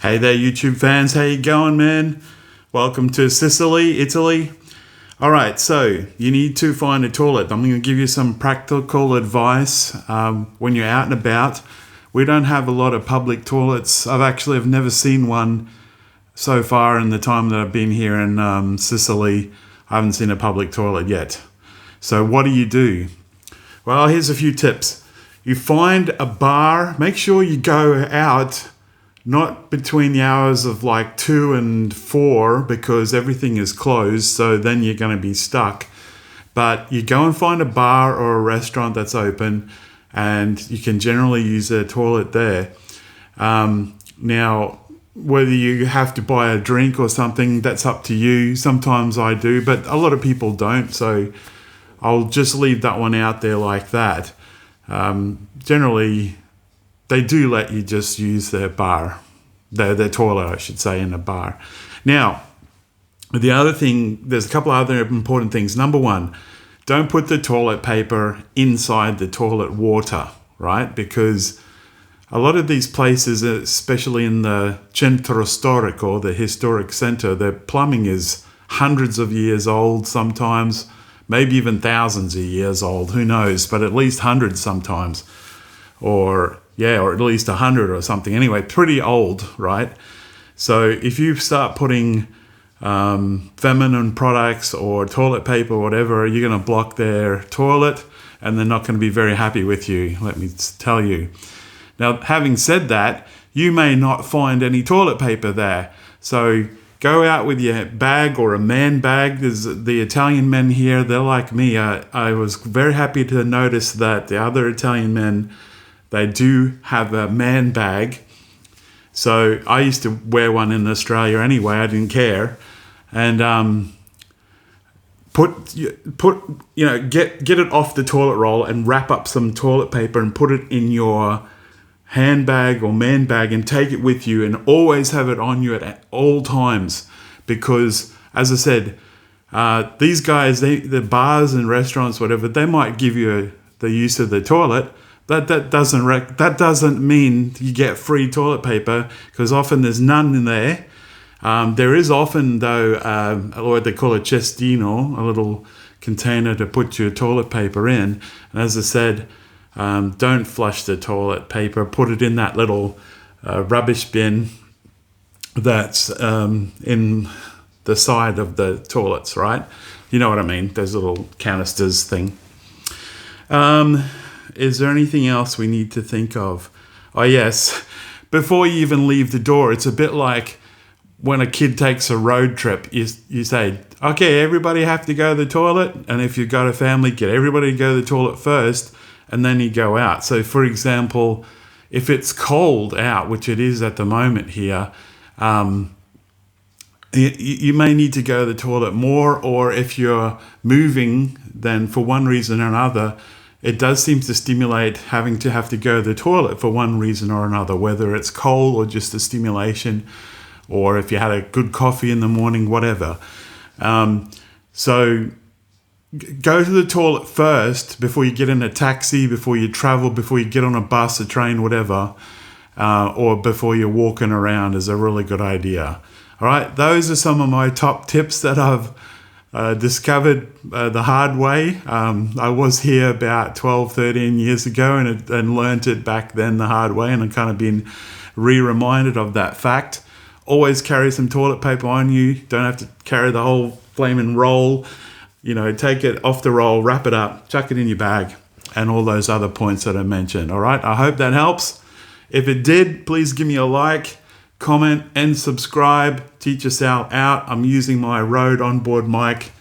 Hey there, YouTube fans. How you going, man? Welcome to Sicily, Italy. All right, so you need to find a toilet. I'm going to give you some practical advice when you're out and about. We don't have a lot of public toilets. I've never seen one so far in the time that I've been here in Sicily. I haven't seen a public toilet yet. So what do? Well, here's a few tips. You find a bar. Make sure you go out not between the hours of like 2 and 4 because everything is closed, so then you're going to be stuck. But you go and find a bar or a restaurant that's open and you can generally use a toilet there. Now, whether you have to buy a drink or something, that's up to you. Sometimes I do, but a lot of people don't, so I'll just leave that one out there like that. Generally, they do let you just use their bar, their toilet, I should say, in a bar. Now, the other thing, there's a couple other important things. Number one, don't put the toilet paper inside the toilet water, right? Because a lot of these places, especially in the centro storico, the historic center, the plumbing is hundreds of years old sometimes, maybe even thousands of years old, who knows, but at least hundreds sometimes. Or at least 100 or something. Anyway, pretty old, right? So if you start putting feminine products or toilet paper or whatever, you're going to block their toilet and they're not going to be very happy with you, let me tell you. Now, having said that, you may not find any toilet paper there. So go out with your bag or a man bag. There's the Italian men here, they're like me. I was very happy to notice that the other Italian men, they do have a man bag. So I used to wear one in Australia anyway. I didn't care. And get it off the toilet roll and wrap up some toilet paper and put it in your handbag or man bag and take it with you and always have it on you at all times. Because, as I said, these guys, the bars and restaurants, whatever, they might give you the use of the toilet. That doesn't mean you get free toilet paper, because often there's none in there. There is often, though, what they call a cestino, a little container to put your toilet paper in. And as I said, don't flush the toilet paper. Put it in that little rubbish bin that's in the side of the toilets, right? You know what I mean? Those little canisters thing. Is there anything else we need to think of? Oh, yes. Before you even leave the door, it's a bit like when a kid takes a road trip. You say, okay, everybody have to go to the toilet. And if you've got a family, get everybody to go to the toilet first, and then you go out. So, for example, if it's cold out, which it is at the moment here, you may need to go to the toilet more, or if you're moving, then for one reason or another, it does seem to stimulate having to have to go to the toilet for one reason or another, whether it's cold or just a stimulation, or if you had a good coffee in the morning, whatever. So go to the toilet first before you get in a taxi, before you travel, before you get on a bus, a train, whatever, or before you're walking around is a really good idea. All right, those are some of my top tips that I've discovered the hard way. I was here about 12, 13 years ago and learned it back then the hard way, and I've kind of been reminded of that fact. Always carry some toilet paper on you. Don't have to carry the whole flaming roll. Take it off the roll, wrap it up, chuck it in your bag, and all those other points that I mentioned. All right, I hope that helps. If it did, please give me a like, comment, and subscribe. Teach us out. I'm using my Rode onboard mic.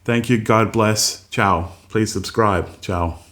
Thank you. God bless. Ciao. Please subscribe. Ciao.